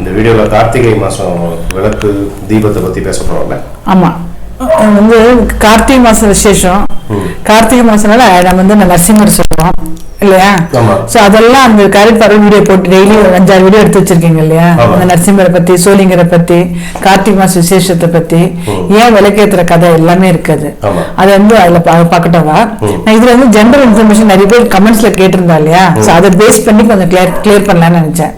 இந்த வீடியோவில் கார்த்திகை மாதம் விளக்கு தீபத்தை பற்றி பேச போகிறோம்ல. ஆமாம், வந்து கார்த்திகை மாதம் விசேஷம். கார்த்திகை மாதம்னால நம்ம வந்து நரசிம்மர் சொல்லுவோம் இல்லையா? ஸோ அதெல்லாம் அந்த கரெக்ட் வீடியோ போட்டு டெய்லி 5-6 வீடியோ எடுத்து வச்சிருக்கீங்க இல்லையா? அந்த நரசிம்மரை பற்றி, சோழிங்கரை பற்றி, கார்த்திகை மாச விசேஷத்தை பற்றி, ஏன் விளக்கேற்றுற கதை எல்லாமே இருக்குது. அதை வந்து அதில் பார்க்கட்டவா? நான் இதில் வந்து ஜென்ரல் இன்ஃபர்மேஷன் நிறைய பேர் கமெண்ட்ஸ்ல கேட்டிருந்தா இல்லையா? ஸோ அதை பேஸ் பண்ணி கொஞ்சம் கிளியர் பண்ணலாம்னு நினைச்சேன்.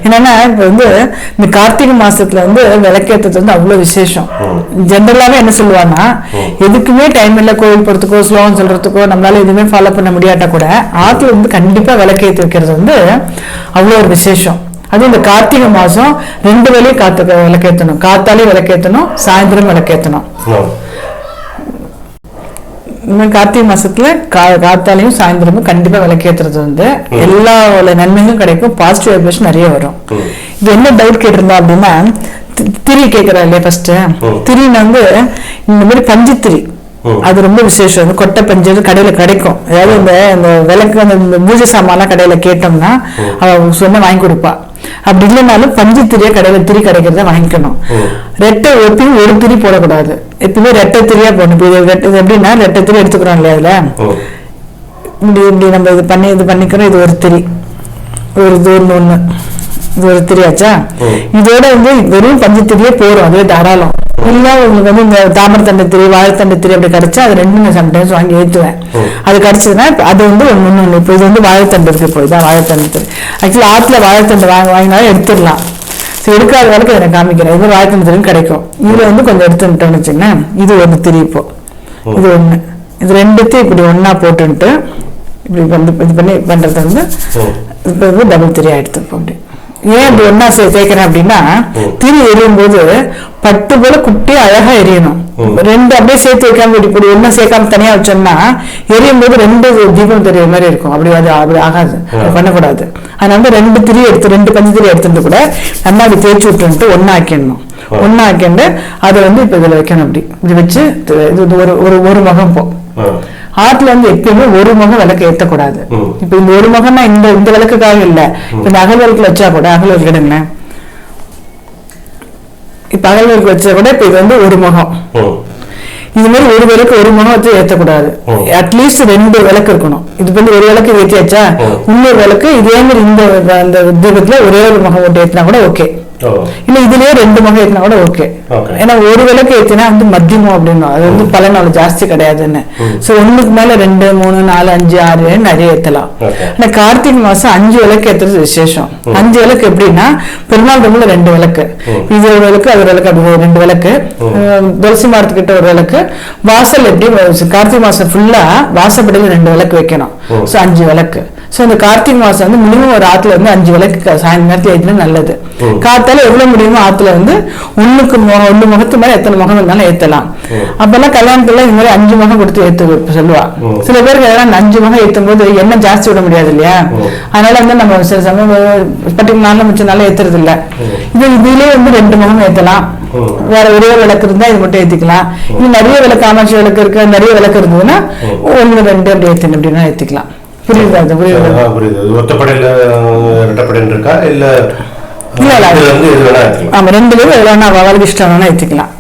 என்னன்னா இப்போ வந்து இந்த கார்த்திகை மாசத்துல வந்து விளக்கேற்றது வந்து அவ்வளோ விசேஷம். ஜென்ரலாவே என்ன சொல்லுவாங்கன்னா, எதுக்குமே டைம் இல்லை கோவில் போறதுக்கோ ஸ்லோகம் சொல்றதுக்கோ நம்மளால எதுவுமே ஃபாலோ பண்ண முடியாட்டா கூட ஆத்துல வந்து கண்டிப்பா விளக்கேற்றி வைக்கிறது வந்து அவ்வளோ ஒரு விசேஷம். அது இந்த கார்த்திகை மாசம் 2 வேளையும் விளக்கேற்றணும். காத்தாலையும் விளக்கேற்றணும், சாயந்தரம் விளக்கேற்றணும். கார்த்திகை மாசத்துல காத்தாலையும் சாயந்தரமும் கண்டிப்பா விளக்கேற்றுறது வந்து எல்லா நன்மைகளும் கிடைக்கும், பாசிட்டிவ் வைப்ரேஷன் நிறைய வரும். இது என்ன டவுட் கேட்டிருந்தோம் அப்படின்னா, திரி கேட்கிறா இல்லையா? ஃபர்ஸ்ட் திரின்னு வந்து இந்த மாதிரி பஞ்சுத்திரி, அது ரொம்ப விசேஷம். கொட்டை பஞ்சு கடையில கிடைக்கும். அதாவது இந்த விளக்கு அந்த பூஜை சாமான் கடையில கேட்டோம்னா அவ சொன்ன வாங்கி கொடுப்பா. அப்படி இல்லைனாலும் பஞ்சு திரியா கடையில திரி கிடைக்கிறத வாங்கிக்கணும். ரெட்டை எப்பயும் ஒரு திரி போடக்கூடாது, எப்பயுமே ரெட்டை திரியா போடணும். எப்படின்னா ரெட்டை திரி எடுத்துக்கிறோம் இல்லையா? அதுல இப்படி நம்ம இது பண்ணிக்கிறோம். இது ஒரு திரி, ஒண்ணு இது ஒரு திரியாச்சா? இதோட வந்து வெறும் பஞ்சு திரியே போறோம், அதுவே தாராளம். இல்ல உங்களுக்கு வந்து இந்த தாமரத்தண்டை திரி, வாழைத்தண்டை திரி அப்படி கிடைச்சா அது ரெண்டும் நான் சம்டைம்ஸ் வாங்கி ஏற்றுவேன். அது கிடைச்சதுன்னா அது வந்து ஒண்ணு. இப்போ இது வந்து வாழைத்தண்டு இருக்கு, இப்போ இதான் வாழைத்தண்டு திரி. ஆக்சுவலி ஆத்துல வாழைத்தண்டு வாங்கினாலும் எடுத்துடலாம். சரி, எடுக்காத வரைக்கும் எனக்கு காமிக்கிறேன். இது வாழைத்தண்டு திரின்னு கிடைக்கும். இதுல வந்து கொஞ்சம் எடுத்துட்டோம்னு வச்சுக்கோங்க. இது ஒண்ணு திரி, இப்போ இது ஒண்ணு. இது ரெண்டுத்தையும் இப்படி ஒன்னா போட்டுன்ட்டு இப்படி வந்து இது பண்ணி பண்றது வந்து இப்போ டபுள் திரியா எடுத்துப்போம். அப்படி ஏன் இப்படி ஒன்னா சேர்க்கிறேன் அப்படின்னா, திரி எரியும் போது பட்டு போல குட்டி அழகா எரியணும். 2 அப்படியே சேர்த்து வைக்காம இப்படி ஒன்னா சேர்க்காம தனியா வச்சோம்னா எரியும் போது 2 தீபம் தெரிய மாதிரி இருக்கும். அப்படி ஆகாது, பண்ணக்கூடாது. அதனால 2 திரி எடுத்து 2 பஞ்சு திரி எடுத்துட்டு கூட நல்லா அப்படி தேய்ச்சி விட்டுன்ட்டு ஒன்னாக்கிடணும். ஒன்னாக்கிண்டு அதை வந்து இப்ப இதுல வைக்கணும். அப்படி இப்படி வச்சு இது ஒரு முகம் போ. ஆத்துல வந்து எப்பயுமே ஒரு முகம் விளக்கு ஏற்றக்கூடாது. இப்ப இந்த ஒரு முகம்னா இந்த விளக்குக்காக இல்ல. இப்ப இந்த அகல் விளக்குல வச்சா கூட, அகல் விளக்கு எடுங்களேன், இப்ப அகல் விளக்கு வச்சா கூட இப்ப இது வந்து ஒரு முகம். இது மாதிரி ஒரு விளக்கு ஒரு முகம் வச்சு ஏற்றக்கூடாது. அட்லீஸ்ட் 2 விளக்கு இருக்கணும். இது வந்து ஒரு விளக்கு ஏற்றியாச்சா, இன்னொரு விளக்கு இதே மாதிரி இந்த தீபத்துல ஒரே ஒரு முகம் போட்டு ஏற்றினா கூட ஓகே. இல்ல இதுலயே 2 முகம் ஏற்றினா கூட ஓகே. ஏன்னா ஒரு விளக்கு ஏற்றினா வந்து மத்தியமம் அப்படின்னு, அது வந்து பலன் அவ்வளவு ஜாஸ்தி கிடையாதுன்னு. சோ 1க்கு மேல 2, 3, 4, 5, 6 நிறைய ஏற்றலாம். ஆனா கார்த்திகை மாசம் 5 விளக்கு ஏற்றுறது விசேஷம். 5 விளக்கு எப்படின்னா, பெருமாள் ரூம்ல 2 விளக்கு, இது ஒரு விளக்கு, அது ஒரு விளக்கு, அப்படி 2 விளக்கு, துளசி மரத்துக்கிட்ட ஒரு விளக்கு, வாசல் எப்படி கார்த்திகை மாசம் ஃபுல்லா வாசப்படியில 2 விளக்கு வைக்கணும். சோ 5 விளக்கு. சோ இந்த கார்த்திகை மாசம் வந்து மினிமம் ஒரு ஆத்துல வந்து 5 விளக்கு சாயந்தரம் நேரத்துல ஏற்றினா நல்லது. காத்தால எவ்வளவு முடியுமோ ஆத்துல வந்து 1 முகத்து மேல எத்தனை முகம் இருந்தாலும் ஏத்தலாம். அப்பெல்லாம் கல்யாணத்துல இந்த மாதிரி 5 முகம் கொடுத்து ஏத்து சொல்லுவா. சில பேருக்கு 5 முகம் ஏற்றும் போது எண்ணெய் ஜாஸ்தி விட முடியாது இல்லையா? அதனால வந்து நம்ம சில சமயம் பர்டிகுலர் நாள்ல மிச்சனால ஏத்துறது இல்ல. இதுலயே வந்து 2 முகம் ஏத்தலாம். வேற ஒரே விளக்கு இருந்தா இது மட்டும் ஏத்திக்கலாம். இன்னும் நிறைய விளக்கு, காமாட்சி விளக்கு இருக்கு, நிறைய விளக்கு இருந்ததுன்னா 1, 2 அப்படி ஏத்தணும் அப்படின்னா ஏத்திக்கலாம். புரியுது? ஒத்தப்படையில ரெட்டப்படைன்னு இருக்கா இல்ல? ஆமா, 2 பேரும் எவ்வளவு அவளுக்கு இஷ்டம் ஏத்திக்கலாம்.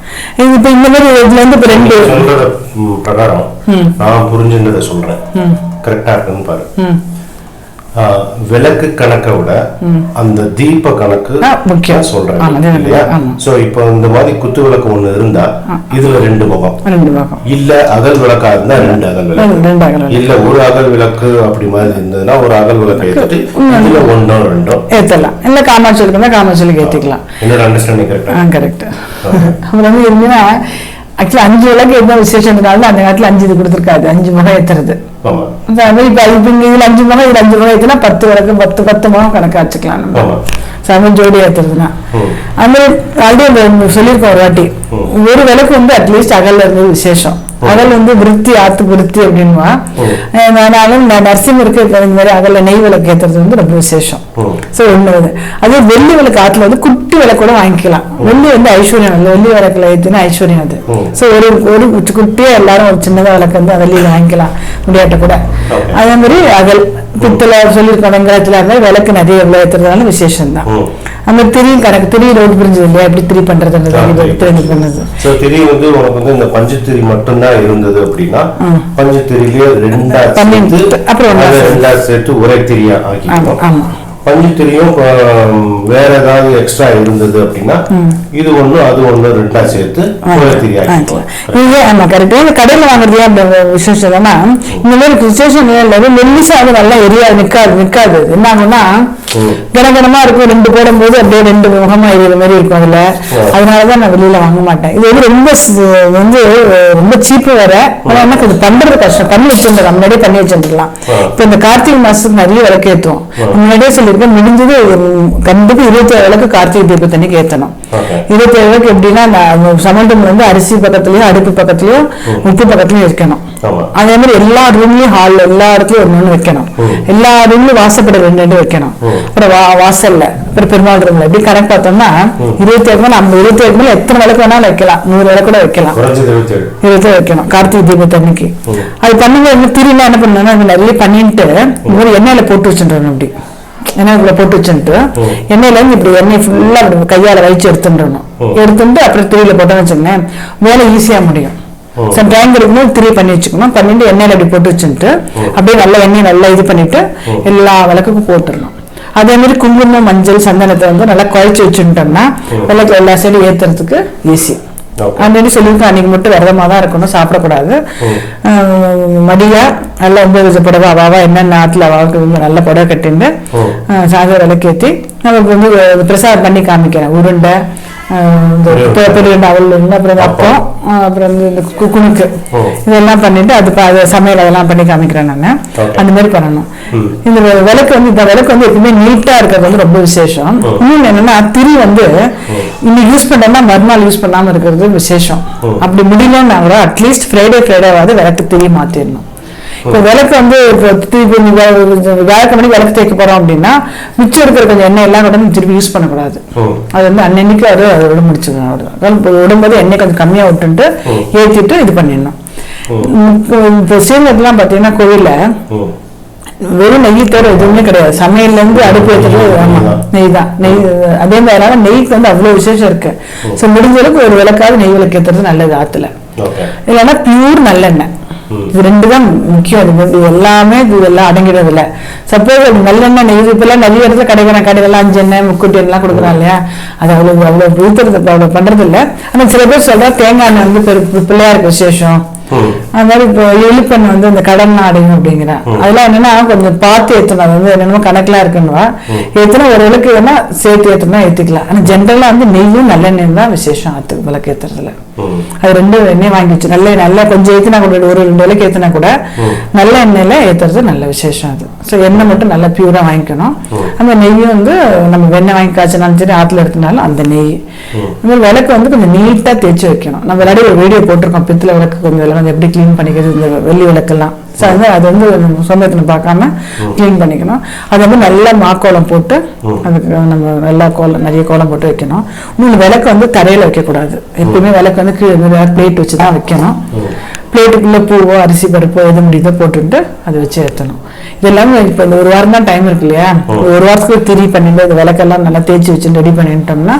இப்ப இந்த மாதிரி இதுல இருந்து இப்ப 2 பிரகாரம் நான் புரிஞ்சுன்றத சொல்றேன், கரெக்டா இருக்குன்னு பாரு. விளக்கு கணக்கை விட அந்த தீப கணக்கு முக்கியம் சொல்றேன் இல்லையா? சோ இப்போ இந்த மாதிரி குத்து விளக்கு ஒண்ணு இருந்தா இதுல 2 முகம், இல்ல அகல் விளக்கா இருந்தா 2 அகல் விளக்கு, இல்ல ஒரு அகல் விளக்கு அப்படி மாதிரி இருந்ததுன்னா ஒரு அகல் விளக்கு ஏற்றிட்டு இதுல 1 or 2 ஏத்தலாம். இல்ல காமாட்சி விளக்குனா காமாட்சி விளக்கு ஏத்திக்கலாம். என்னோட அண்டர்ஸ்டாண்டிங் கரெக்டா? கரெக்ட். அப்புறம் வந்து என்னன்னா, ஆக்சுவலி 5 விளக்கு என்ன விசேஷம்னால அந்த நேரத்துல 5 இது கொடுத்துருக்காது, 5 முகம் ஏத்துறது. இதுல 5 முகம், இதுல 5 முகம் ஏத்துனா 10 விளக்கு, 10 முகம் கணக்கா வச்சுக்கலாம் நம்ம ஜோடி ஏத்துறதுன்னா. அந்த ஆல்ரெடி சொல்லியிருக்கோம் ஒரு வாட்டி, ஒரு விளக்கு வந்து அட்லீஸ்ட் அகல்ல இருந்தது விசேஷம். அகல் வந்து விருத்தி, ஆத்து விருத்தி அப்படின்வா. ஆனாலும் நரசிம்மருக்கு இந்த மாதிரி அகல்ல நெய் விளக்கு ஏத்துறது வந்து ரொம்ப விசேஷம். சோ ஒண்ணு அது வெள்ளி விளக்கு ஆத்துல வந்து குட்டி விளக்கு கூட வாங்கிக்கலாம். வெள்ளி வந்து ஐஸ்வர்யம், வெள்ளி விளக்குல ஏத்தினா ஐஸ்வர்யம் அது. சோ ஒரு குட்டியா எல்லாரும் ஒரு சின்னதா விளக்கு வந்து வெள்ளியில வாங்கிக்கலாம் முடியாட்ட கூட. அதே மாதிரி அகல் பித்தளை சொல்லியிருக்கோம், வெங்காயத்துல இருந்தால் விளக்கு நிறைய எவ்வளவு ஏத்துறதுனால விசேஷம் தான். அந்த திரியும் கணக்கு திரி ரோடு புரிஞ்சது இல்லையா எப்படி திரி பண்றது சோ திரி வந்து உனக்கு வந்து இந்த பஞ்சு திரி மட்டும்தான் இருந்தது அப்படின்னா பஞ்சு திரியிலேயே அப்புறம் சேர்த்து ஒரே திரியா ஆக்கிக்கணும். பஞ்சு திரியும் வேற ஏதாவது எக்ஸ்ட்ரா இருந்தது அப்படின்னா இது ஒண்ணு அது ஒண்ணு ரெண்டா சேர்த்து ஒரே திரி ஆக்கிக்கலாம். இது ஆமா கரெக்ட். இந்த கடையில வாங்குறது அந்த விசேஷம் தானே இந்த மாதிரி விசேஷம் மெல்லிசா அது நல்லா எரியாது நிக்காது என்ன ஆகும்னா கனகனமா இருக்கும். 2 போடும்போது அப்படியே 2 முகமா எரியுற மாதிரி இருக்கும் அதுல. அதனாலதான் நான் வெளியில வாங்க மாட்டேன். இது வந்து ரொம்ப சீப்பு வேற. ஆனா இது பண்றது கஷ்டம். பண்ணி வச்சிருந்தோம் முன்னாடியே பண்ணி வச்சிருக்கலாம். இப்ப இந்த கார்த்திகை மாசத்துக்கு நிறைய விளக்கு ஏற்றுவோம். முன்னாடியே சொல்லியிருக்கேன் முடிஞ்சது கண்டிப்பா 27 விளக்கு கார்த்திகை தீபத்தன்னைக்கு ஏற்றணும். 27 விளக்கு எப்படின்னா சமண்டம்ல இருந்து அரிசி பக்கத்துலயும் அடுப்பு பக்கத்துலயும் உப்பு பக்கத்துலயும் இருக்கணும். அதே மாதிரி எல்லா ரூம்லயும் ஹால் எல்லா இடத்துலயும் ஒண்ணு வைக்கணும். எல்லா ரூம்லயும் வாசப்பட 2 வைக்கணும். அப்புறம் வாசல்ல அப்புறம் பெருமாள் ரூம்ல எப்படி கணக்கு பார்த்தோம்னா 27 நம்ம 27 மேல எத்தனை விளக்கு வேணாலும் வைக்கலாம். 100 விளக்கு கூட வைக்கலாம். 27 வைக்கணும் கார்த்திகை தீபத்தன்னைக்கு. அது பண்ணும்போது திரும்ப என்ன பண்ணா நிறைய பண்ணிட்டு எண்ணெயில போட்டு வச்சுருந்தோம். அப்படி எண்ணெய்க்குள்ள போட்டு வச்சுட்டு எண்ணெயில இருந்து இப்படி எண்ணெய் ஃபுல்லா கையால வச்சு எடுத்துடணும். எடுத்துட்டு அப்புறம் திரியில போட்டோம்னு வச்சுக்கோங்க வேலை ஈஸியா முடியும். டைம் இருக்கும்போது திரி பண்ணி வச்சுக்கணும். பண்ணிட்டு எண்ணெயில அப்படி போட்டு வச்சுட்டு அப்படியே நல்லா எண்ணெய் நல்லா இது பண்ணிட்டு எல்லா விளக்குக்கும் போட்டுடணும். அதே மாதிரி குங்குமம் மஞ்சள் சந்தனத்தை வந்து நல்லா குழைச்சி வச்சுட்டோம்னா விளக்கு எல்லா சைடும் ஏத்துறதுக்கு ஈஸி. அன்னைக்கு சொல்லியிருக்கோம் அன்னைக்கு மட்டும் விரதமா தான் இருக்கணும், சாப்பிடக்கூடாது. மடியா நல்லா 9 புடவை அவாவா என்னென்ன நாட்டுல அவாவுக்கு நல்ல புடவை கட்டிட்டு சாதம் விளக்கேற்றி நமக்கு வந்து பிரசாதம் பண்ணி காமிக்கிறேன். உருண்டை பெரிய அவள் அப்புறம் அப்பம் அப்புறம் இந்த குக்குனுக்கு இதெல்லாம் பண்ணிட்டு அது சமையல் அதெல்லாம் பண்ணி காமிக்கிறேன். நான் அந்த மாதிரி பண்ணணும். இந்த விளக்கு வந்து எப்பவுமே நீட்டா இருக்கிறது வந்து ரொம்ப விசேஷம். இன்னொன்னு என்னன்னா திரி வந்து இன்னைக்கு யூஸ் பண்ணா மறுநாள் யூஸ் பண்ணாம இருக்கிறது விசேஷம். அப்படி முடியலன்னா கூட அட்லீஸ்ட் ஃப்ரைடேவாவது விளக்கு திரி மாத்திடணும். இப்போ விளக்கு வந்து வியாழக்கிழமை விளக்கு தேய்க்க போறோம் அப்படின்னா மிச்சம் இருக்கிற கொஞ்சம் எண்ணெய் எல்லாம் கூட திருப்பி யூஸ் பண்ணக்கூடாது. அது வந்து அன்னைக்கு அதோட முடிச்சுக்கணும். விடும்போது எண்ணெய் கொஞ்சம் கம்மியா விட்டுட்டு ஏற்றிட்டு இது பண்ணிடணும். இப்போ சீனத்துலாம் பாத்தீங்கன்னா கோவில்ல வெறும் நெய் தவிர எதுவுமே கிடையாது. சமையல்ல இருந்து அடுப்பு ஏற்றுறது நெய் தான். நெய் அதே மாதிரி நெய்க்கு வந்து அவ்வளவு விசேஷம் இருக்கு. ஸோ முடிஞ்ச அளவுக்கு ஒரு விளக்காவது நெய் விளக்கு ஏற்றுறது நல்லது ஆத்துல. இல்லைன்னா பியூர் நல்லெண்ணெய். இது 2 தான் முக்கியம். இது எல்லாமே இதெல்லாம் அடங்கிடுறது இல்லை. சப்போஸ் நல்லெண்ணெய் நெய் இப்பெல்லாம் நிறைய இடத்துல கடைகள் 5 எண்ணெய் முக்குட்டி எல்லாம் கொடுக்குறாங்க இல்லையா, அது அவ்வளவு ஊத்துறது அவ்வளவு பண்றது இல்லை. ஆனா சில பேர் சொல்றா தேங்காய் எண்ணெய் வந்து பிள்ளையாருக்கு விசேஷம். அது மாதிரி இப்போ எலிப்பெண் வந்து இந்த கடன் நாடுங்க அப்படிங்கிறா. அதெல்லாம் என்னன்னா கொஞ்சம் பார்த்து ஏற்றணும். அது வந்து என்னென்னமோ கணக்கெல்லாம் இருக்குன்னுவா. ஏற்றினா ஒரு விளக்கு வேணா சேர்த்து ஏற்றணும் ஏற்றிக்கலாம். ஆனால் ஜென்ரலா வந்து நெய்யும் நல்லெண்ணெயும் தான் விசேஷம் ஆத்துக்கு விளக்கு ஏற்றுறதுல. அது 2 எண்ணெய் வாங்கி வச்சு நல்லா கொஞ்சம் ஏற்றினா கூட ஒரு 2 விளக்கு ஏற்றினா கூட நல்ல எண்ணெயில ஏற்றுறது நல்ல விசேஷம். அது ஸோ எண்ணெய் மட்டும் நல்லா பியூரா வாங்கிக்கணும். அந்த நெய்யும் வந்து நம்ம வெண்ணெய் வாங்கி காய்ச்சினாலும் சரி ஆற்றுல எடுத்தினாலும் அந்த நெய் விளக்கு வந்து கொஞ்சம் நீட்டா தேய்ச்சி வைக்கணும். நம்ம விளையாடி ஒரு வீடியோ போட்டிருக்கோம் பித்தளை விளக்கு கொஞ்சம் எப்படி கிளீன் பண்ணிக்கிறது இந்த வெள்ளி விளக்கெல்லாம். அது வந்து சொந்தத்தின பார்க்காம கிளீன் பண்ணிக்கணும். அது வந்து நல்லா மாக்கோலம் போட்டு அதுக்கு நம்ம நல்லா நிறைய கோலம் போட்டு வைக்கணும். இன்னொன்று விளக்கு வந்து தரையில வைக்கக்கூடாது. எப்பவுமே விளக்கு வந்து கீழே பிளேட் வச்சுதான் வைக்கணும். பிளேட்டுக்குள்ள பூவோ அரிசி பருப்போ எது முடியுதோ போட்டுட்டு அதை வச்சு ஏற்றணும். இது எல்லாமே இப்போ இந்த 1 வாரம் தான் டைம் இருக்கு இல்லையா, 1 வாரத்துக்கு திரி பண்ணிட்டு அந்த விளக்கெல்லாம் நல்லா தேய்ச்சி வச்சு ரெடி பண்ணிட்டோம்னா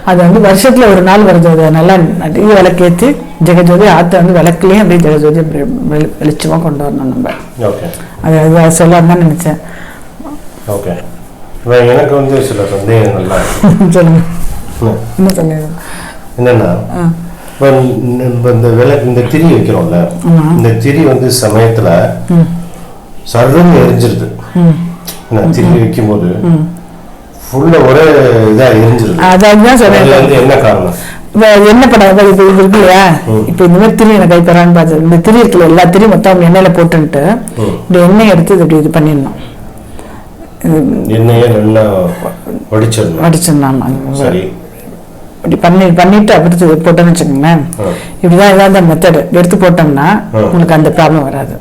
அது வந்து வருஷத்துல 1 நாள் வருது. அதை நல்லா நிறைய விளக்கேற்றி ஜெகஜோதி ஆற்ற வந்து விளக்குலையும் அப்படியே ஜெகஜோதி வெளிச்சமா கொண்டு வரணும் நம்ம. அது சொல்லாம தான் நினைச்சேன். எனக்கு வந்து சில சந்தேகங்கள்லாம் சொல்லுங்க. என்ன சந்தேகம்? என்னன்னா இந்த திரி வைக்கிறோம்ல, இந்த திரி வந்து சமயத்துல சர்வம் எரிஞ்சிருது. திரி வைக்கும் போது ஃபுல்லா ஒரே இதா எரிஞ்சிருது. அதான் சொல்றேன். என்ன காரணம்? என்ன பண்ண இப்ப இது இருக்கு இல்லையா, இப்ப இந்த மாதிரி திரி எனக்கு கைப்பறான்னு பார்த்தது. இந்த திரி இருக்குல்ல எல்லா திரியும் மொத்தம் எண்ணெயில போட்டுட்டு இந்த எண்ணெய் எடுத்து இப்படி இது பண்ணிடணும். எண்ணெயை நல்லா வடிச்சிடணும். சரி, இப்படி பண்ணிட்டு அப்படி போட்டோம்னு வச்சுக்கோங்களேன். இப்படிதான் ஏதாவது மெத்தட் எடுத்து போட்டோம்னா உங்களுக்கு அந்த ப்ராப்ளம் வராது.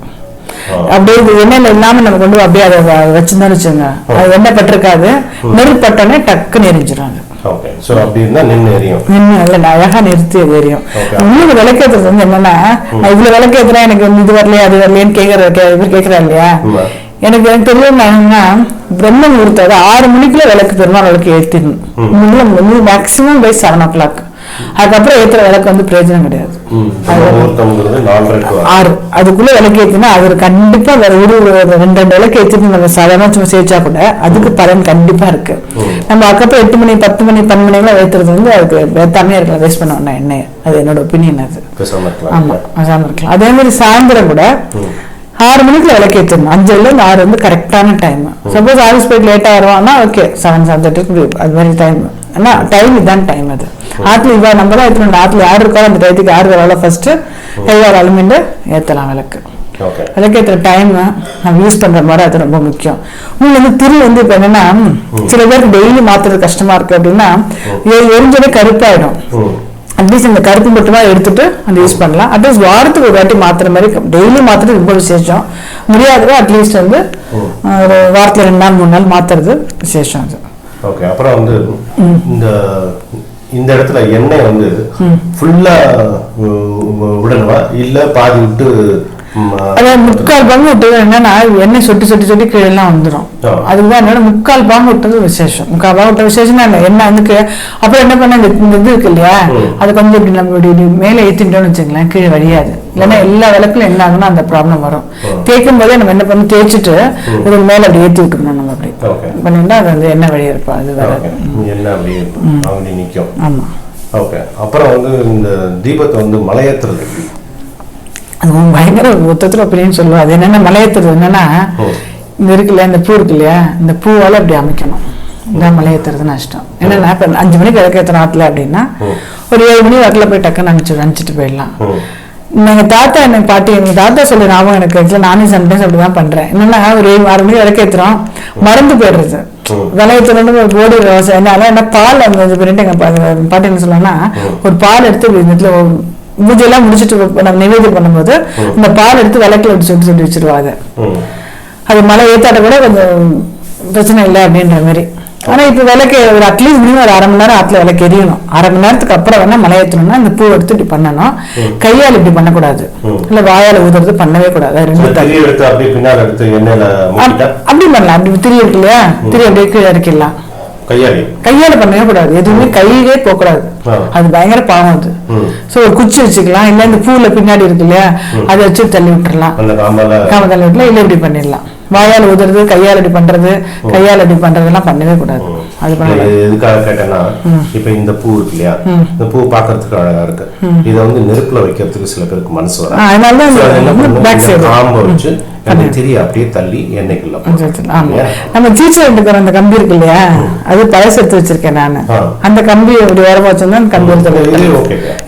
அப்படியே எண்ணெயில இல்லாம நம்ம கொண்டு அப்படியே அதை வச்சிருந்தோம்னு வச்சுக்கோங்க, அது எண்ணெய் பட்டிருக்காது. நெருப்பு பட்டோன்னே டக்குன்னு எரிஞ்சிடும். அழகா நிறுத்தி எரியும். இன்னொரு விளக்கேற்றது வந்து என்னன்னா, நான் இவ்வளவு விளக்கேத்துறேன் எனக்கு இது வரலையா அது வரலையான்னு கேக்குறா இல்லையா, எனக்கு தெரியும் என்னன்னா பிரம்ம முகூர்த்தம் 6 மணிக்குள்ள விளக்கு பெருமாள் விளக்கு ஏற்றிடணும் மேக்சிமம் பை 7 o'clock. அதுக்கப்புறம் ஏத்துற விளக்கு வந்து பிரயோஜனம் கிடையாது. 6 அதுக்குள்ள விளக்கு ஏற்றினா அது கண்டிப்பா வேற ஒரு 2 விளக்கு ஏற்றிட்டு நம்ம சாதாரண சும்மா சேர்ச்சா கூட அதுக்கு பலன் கண்டிப்பா இருக்கு. நம்ம அதுக்கப்புறம் 8 மணி 10 மணி 12 மணிக்கெல்லாம் ஏத்துறது வந்து அதுக்கு வேத்தாமே இருக்கலாம், வேஸ்ட் பண்ண வேண்டாம் எண்ணெய். அது என்னோட ஒப்பீனியன். அது ஆமா அசாம இருக்கலாம். அதே மாதிரி சாயந்தரம் கூட 6 மணிக்குள்ள விளக்கு ஏற்றணும். 5ல இருந்து 6 வந்து கரெக்டான டைம். சப்போஸ் ஆஃபீஸ் போயிட்டு லேட்டா வருவாங்கன்னா ஓகே 7:30 அது மாதிரி டைம். ஆனா டைம் இதான் டைம். அது ஆத்துல இவா நம்ம தான் ஏற்றணும். ஆத்துல யாரு இருக்கோ அந்த டயத்துக்கு யாரு வராலும் ஃபர்ஸ்ட் கையாறு அலுமிண்டு ஏற்றலாம் விளக்கு. விளக்கு ஏற்றுற டைம் நம்ம யூஸ் பண்ற மாதிரி அது ரொம்ப முக்கியம். உங்களுக்கு வந்து திரு வந்து இப்ப என்னன்னா சில பேருக்கு டெய்லி மாத்துறது கஷ்டமா இருக்கு அப்படின்னா எரிஞ்சோடனே கருப்பாயிடும். அட்லீஸ்ட் இந்த கருப்பு மட்டுமா எடுத்துட்டு அந்த யூஸ் பண்ணலாம். அட்லீஸ்ட் வாரத்துக்கு ஒரு வாட்டி மாத்துற மாதிரி டெய்லி மாத்துறது ரொம்ப விசேஷம். முடியாதவங்க அட்லீஸ்ட் வந்து ஒரு வாரத்துல 2 நாள் 3 நாள் மாத்துறது விசேஷம். அது ஓகே. அப்புறம் வந்து இந்த இடத்துல எண்ணெய் வந்து ஃபுல்லா விடணுமா இல்ல பாதி விட்டு? அதாவது 3/4 பங்கு விட்டது என்னன்னா எண்ணெய் சொட்டி சொட்டி சொட்டி கீழே எல்லாம் வந்துடும். அதுக்குதான் என்னோட 3/4 பங்கு விட்டது விசேஷம். 3/4 பங்கு விட்ட விசேஷம்னா எண்ணெய் வந்து அப்புறம் என்ன பண்ண இந்த இது இருக்கு இல்லையா அது கொஞ்சம் இப்படி நம்ம இப்படி மேலே ஏற்றிட்டோம்னு வச்சுங்களேன் கீழே வழியாது. இல்லைன்னா எல்லா விளக்குல என்ன ஆகுனா அந்த ப்ராப்ளம் வரும். தேய்க்கும் போதே நம்ம என்ன பண்ணி தேய்ச்சிட்டு இது மேல அப்படி ஏற்றி விட்டுக்கணும். நம்ம அப்படி பண்ணிட்டா அது வந்து எண்ணெய் வழியா இருப்பா. அது வேற எண்ணெய் அப்படியே நிற்கும். ஆமா. ஓகே. அப்புறம் வந்து இந்த தீபத்தை வந்து மலையேற்றுறது அது பயங்கர மொத்தத்துல அப்படின்னு சொல்லுவோம். அது என்னன்னா மலையேற்றுறது என்னன்னா இந்த இருக்குல்ல இந்த பூ இருக்கு இல்லையா இந்த பூவால அப்படி அமைக்கணும். இதான் மலையேற்றுறதுன்னு இஷ்டம். என்னன்னா இப்ப 5 மணிக்கு விளக்கேற்றணும் ஆத்துல அப்படின்னா ஒரு 7 மணி வாக்கில் போய் டக்குன்னு அனுப்பிச்சிட்டு போயிடலாம். எங்க தாத்தா எனக்கு பாட்டி எங்க தாத்தா சொல்லி ஞாபகம் எனக்கு இருக்குல்ல. நானே சம்டைம்ஸ் அப்படிதான் பண்றேன். என்னன்னா ஒரு 7-6 மணிக்கு விளக்கேற்றுறோம் மறந்து போயிடுறது. விளையத்துல ஒரு போடி என்னால என்ன பால் அந்த பண்ணிட்டு எங்க பாட்டி என்ன சொல்லுவாங்கன்னா ஒரு பால் எடுத்து பூஜையெல்லாம் முடிச்சுட்டு நம்ம நிவேதம் பண்ணும்போது இந்த பால் எடுத்து விளக்குல வச்சு சொல்லி வச்சிருவாங்க. அது மழை ஏத்தாட்ட கூட கொஞ்சம் பிரச்சனை இல்லை அப்படின்ற மாதிரி. ஆனா இப்ப விளக்கு ஒரு அட்லீஸ்ட் மினிமம் ஒரு 1/2 மணி நேரம் ஆத்துல விளக்கு எரியணும். 1/2 மணி நேரத்துக்கு அப்புறம் வேணா மழை ஏற்றணும்னா இந்த பூ எடுத்து இப்படி பண்ணணும். கையால் இப்படி பண்ணக்கூடாது, இல்ல வாயால ஊதுறது பண்ணவே கூடாது. அப்படி பண்ணலாம். அப்படி திரி இருக்கு இல்லையா திரி அப்படியே கீழே இறக்கிடலாம். கையால பண்ணவே கூடாது. எதுவுமே கையிலே போக கூடாது. அது பயங்கர பாவம். அது சோ ஒரு குச்சி வச்சுக்கலாம். இல்ல இந்த பூல பின்னாடி இருக்கு இல்லையா அதை வச்சு தள்ளி விட்டுறலாம். காம தள்ளி விட்டுலாம். இல்ல இப்படி பண்ணிடலாம். வாயால் ஊதுறது கையால் அடி பண்றது கையால் அடி பண்றதெல்லாம் பண்ணவே கூடாது. அது எதுக்காக கேட்டேன்னா இப்ப இந்த பூ இருக்கு இல்லையா இந்த பூ பாக்குறதுக்கு அழகா இருக்கு. இதை வந்து நெருப்புல வைக்கிறதுக்கு சில பேருக்கு மனசு வரும். அதனாலதான் வச்சு திரி அப்படியே தள்ளி எண்ணெய்க்குள்ள நம்ம சீச்சை எடுக்கிற அந்த கம்பி இருக்கு இல்லையா அது பழசு எடுத்து வச்சிருக்கேன் நானு. அந்த கம்பி அப்படி வர வச்சிருந்தா அந்த கம்பி எடுத்து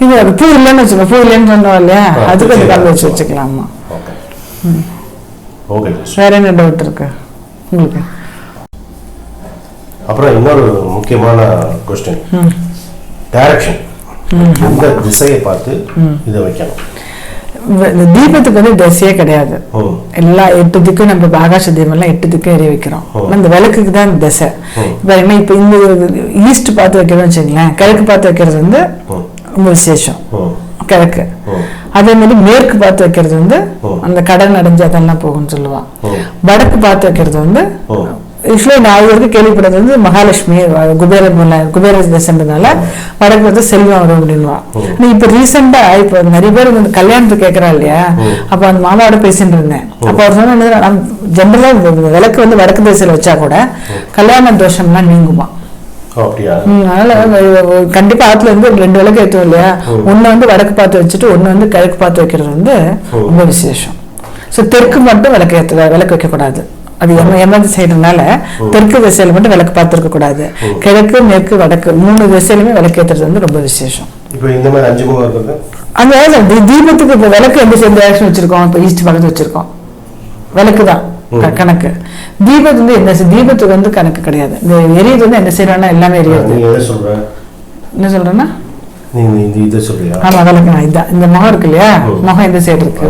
இது பூ இல்லைன்னு வச்சுக்கோ. பூ இல்லைன்னு சொன்னோம் இல்லையா அதுக்கு அந்த கம்பி வச்சு வச்சுக்கலாமா. வேற என்ன டவுட் இருக்கு உங்களுக்கு? அப்புறம் இன்னொரு முக்கியமான क्वेश्चन டைரக்ஷன். எந்த திசையை பார்த்து இதை வைக்கணும்? தீபத்துக்கு வந்து திசையே கிடையாது. எல்லா 8 திக்கும் நம்ம ஆகாச தீபம் எல்லாம் 8 திக்கும் எரிய வைக்கிறோம். அந்த விளக்குக்கு தான் திசை. இப்ப என்ன இப்ப இந்த ஈஸ்ட் பார்த்து வைக்கிறோம்னு வச்சுங்களேன். கிழக்கு பார்த்து வைக்கிறது வந்து ரொம்ப விசேஷம். கிழக்கு. அதே மாதிரி மேற்கு பார்த்து வைக்கிறது வந்து அந்த கடல் அடைஞ்சு அதெல்லாம் போகும்னு சொல்லுவான். வடக்கு பார்த்து வைக்கிறது வந்து யூஸ்வலி நான் வரைக்கும் கேள்விப்படுறது வந்து மகாலட்சுமி குபேர தசைன்றதுனால வடக்கு பார்த்து செல்வம் வரும் அப்படின்வான். இப்ப ரீசெண்டா இப்ப நிறைய பேர் வந்து கல்யாணத்துக்கு கேட்கறா இல்லையா அப்ப அந்த மாமாவோட பேசிட்டு இருந்தேன். அப்ப அவர் சொன்ன ஜென்ரலா விளக்கு வந்து வடக்கு திசையில வச்சா கூட கல்யாண தோஷம்லாம் நீங்குமா. அதனால கண்டிப்பா ஆத்துல இருந்து 2 விளக்கு ஏற்றுவோம் இல்லையா. ஒண்ணு வந்து வடக்கு பார்த்து வச்சுட்டு ஒண்ணு வந்து கிழக்கு பார்த்து வைக்கிறது வந்து ரொம்ப விசேஷம். சோ தெற்கு மட்டும் விளக்கு வைக்க கூடாது. அது எமர்ஜென்சி சைடுனால தெற்கு திசையில மட்டும் விளக்கு பார்த்து இருக்க கூடாது. கிழக்கு மேற்கு வடக்கு 3 திசையிலுமே விளக்கு ஏற்றுறது வந்து ரொம்ப விசேஷம். அந்த தீபத்துக்கு இப்ப விளக்கு எந்த சைடு டைரக்ஷன் வச்சிருக்கோம்? இப்ப ஈஸ்ட் பக்கத்து வச்சிருக்கோம். விளக்கு தான் கணக்கு. தீபத்து வந்து என்ன தீபத்துக்கு வந்து கணக்கு கிடையாது. இந்த எரியுது வந்து என்ன செய்யறோம்னா எல்லாமே எரியுது. என்ன சொல்றேன்னா ஆமா விளக்கு இதான் இந்த முகம் இருக்கு இல்லையா முகம் எந்த சைடு இருக்கு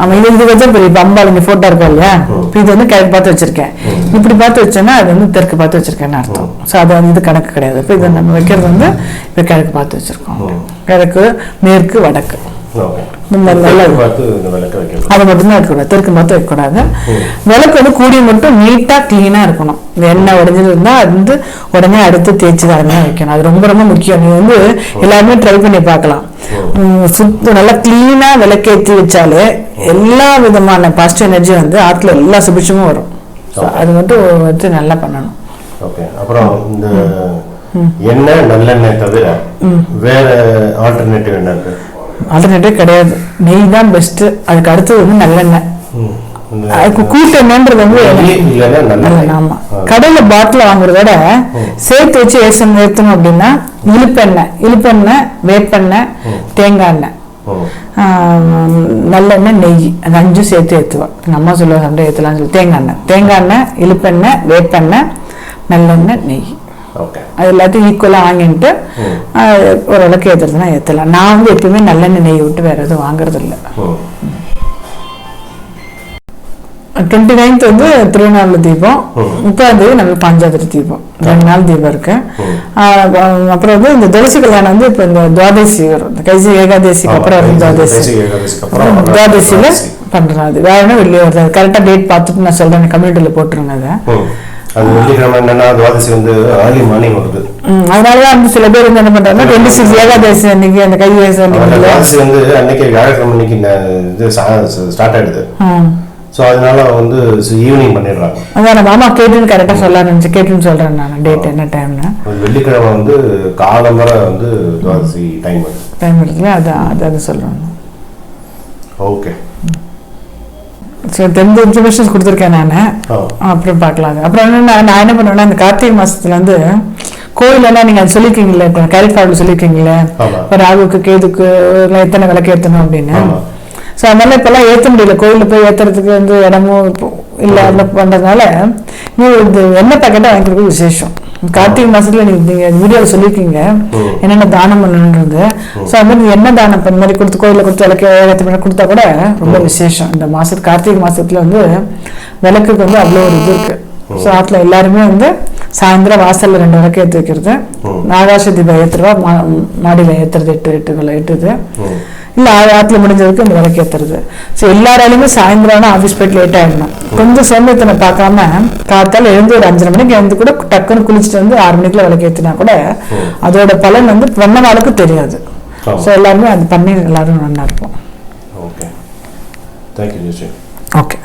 ஆமா இது இந்த வச்சா பெரிய அம்பாள் இந்த போட்டோ இருக்கா இல்லையா இது வந்து கிழக்கு பார்த்து வச்சிருக்கேன். இப்படி பார்த்து வச்சேன்னா அது வந்து தெற்கு பார்த்து வச்சிருக்கேன்னு அர்த்தம். ஸோ அது வந்து இது கணக்கு கிடையாது. இப்போ இதை நம்ம வைக்கிறது வந்து இப்போ கிழக்கு பார்த்து வச்சிருக்கோம். கிழக்கு மேற்கு வடக்கு அதை மட்டும்தான் வைக்கக்கூடாது, தெற்கு பார்த்து வைக்கக்கூடாது. விளக்கு வந்து கூடிய மட்டும் நீட்டா கிளீனா இருக்கணும். எண்ணெய் உடஞ்சது இருந்தா அது வந்து உடனே அடுத்து தேய்ச்சி தானே வைக்கணும். அது ரொம்ப ரொம்ப முக்கியம். நீ வந்து எல்லாருமே ட்ரை பண்ணி பார்க்கலாம். நல்லா கிளீனா விளக்கேற்றி வச்சாலே எல்லா விதமான பாசிட்டிவ் எனர்ஜி வந்து ஆத்துல எல்லா சுபிட்சமும் வரும். அது மட்டும் வச்சு நல்லா பண்ணணும். அப்புறம் இந்த எண்ணெய் நல்லெண்ணெய் தவிர வேற ஆல்டர்னேட்டிவ் என்ன இருக்கு? ஆல்டர்னேட்டிவ் கிடையாது. நெய் தான் பெஸ்ட். அதுக்கு அடுத்தது வந்து நல்லெண்ணெய். அதுக்கு கூட்டு எண்ணெய்ன்றது வந்து ஆமா, கடையில பாட்டில் வாங்குறதோட சேர்த்து வச்சு ஏற்றணும் அப்படின்னா இழுப்பெண்ணெய், வேப்பெண்ணெய், தேங்காய் எண்ணெய், நல்லெண்ணெய், நெய், அது 5 சேர்த்து ஏற்றுவோம். அம்மா சொல்லுவாங்க சண்டை ஏற்றலாம்னு சொல்லி. தேங்காய் எண்ணெய், இழுப்பெண்ணெய், வேப்பெண்ணெய், நல்லெண்ணெய், நெய், அது எல்லாத்தையும் ஈக்குவலா வாங்கிட்டு ஓரளவுக்கு ஏற்றுறதுனா ஏற்றலாம். நான் வந்து எப்பவுமே நல்லெண்ணெய், நெய் விட்டு வேற எதுவும் வாங்குறது இல்லை. 29th வந்து திருவண்ணாமலை தீபம், 30 நம்ம பாஞ்சாதிரி தீபம், 2 நாள் தீபம் இருக்கு. அப்புறம் வந்து இந்த துளசி கல்யாணம் வந்து இப்ப இந்த துவாதசி வரும். இந்த கைசி ஏகாதசிக்கு அப்புறம் வரும். துவாதசியில பண்றோம். அது வேற என்ன வெளியே வருது, கரெக்டா டேட் பார்த்துட்டு நான் சொல்றேன், கம்யூனிட்டியில போட்டுருங்க. அதனாலதான் வந்து சில பேர் வந்து என்ன பண்றாங்கன்னா 26 ஏகாதசி அன்னைக்கு அந்த கைசி வந்து அன்னைக்கு வியாழக்கிழமை ஸ்டார்ட் ஆயிடுது. அதனால வந்து ஈவினிங் பண்ணிடுறாங்க. அதான் மாமா கேட்டுன்னு கரெக்டா சொல்ல கேட்டுன்னு சொல்றேன் நான் டேட் என்ன டைம்னு. வெள்ளிக்கிழமை வந்து காலம்பரை வந்து துவாதசி டைம் இருக்குல்ல, அதான் சொல்றேன். ஓகே, ஸோ 10 இன்ஃபர்மேஷன்ஸ் கொடுத்துருக்கேன் நான். அப்புறம் பார்க்கலாம். அப்புறம் என்னன்னா நான் என்ன பண்ணுவேன்னா இந்த கார்த்திகை மாசத்துல வந்து கோயிலெல்லாம் நீங்க அது சொல்லிருக்கீங்களே, கேரட் சொல்லிருக்கீங்களே, ராகுக்கு கேதுக்கு எத்தனை விளக்கு ஏற்றணும் அப்படின்னு. ஸோ அதனால இப்பெல்லாம் ஏற்ற முடியல. கோயிலில் போய் ஏற்றுறதுக்கு வந்து இடமும் இல்லை பண்றதுனால இது எண்ணெய் பாக்கெட்டை வாங்கிக்கிறது விசேஷம். கார்த்திகை மாசத்துல நீங்க வீடியோவில் சொல்லியிருக்கீங்க என்னென்ன தானம் பண்ணணுன்றது. ஸோ அது மாதிரி எண்ணெய் தானம் பண்ண மாதிரி கொடுத்து கோயிலில் கொடுத்து விளக்கு ஏற்ற கொடுத்தா கூட ரொம்ப விசேஷம். இந்த மாசத்து கார்த்திகை மாசத்துல வந்து விளக்குக்கு வந்து அவ்வளோ ஒரு இது இருக்கு. ஸோ ஆத்துல எல்லாருமே வந்து சாயந்தரம் வாசல்ல 2 விளக்கு ஏற்றி வைக்கிறது, ஆகாச தீபம் ஏற்றுருவா, மாடியில ஏற்றுறது 8 இல்ல ஆத்துல முடிஞ்சதுக்கு அந்த விளக்கு ஏற்றுறது. ஸோ எல்லாராலையுமே சாயந்தரம் ஆஃபீஸ் போயிட்டு லேட் ஆயிடணும். கொஞ்சம் சோம்பேத்தனை பார்க்காம காத்தால எழுந்து ஒரு 5:30 மணிக்கு எழுந்து கூட டக்குன்னு குளிச்சுட்டு வந்து 6 மணிக்குள்ள விளக்கு ஏற்றினா கூட அதோட பலன் வந்து பண்ண நாளுக்கு தெரியாது. ஸோ எல்லாருமே அது பண்ணி எல்லாரும் நல்லா இருப்போம். Okay, thank you. ஓகே.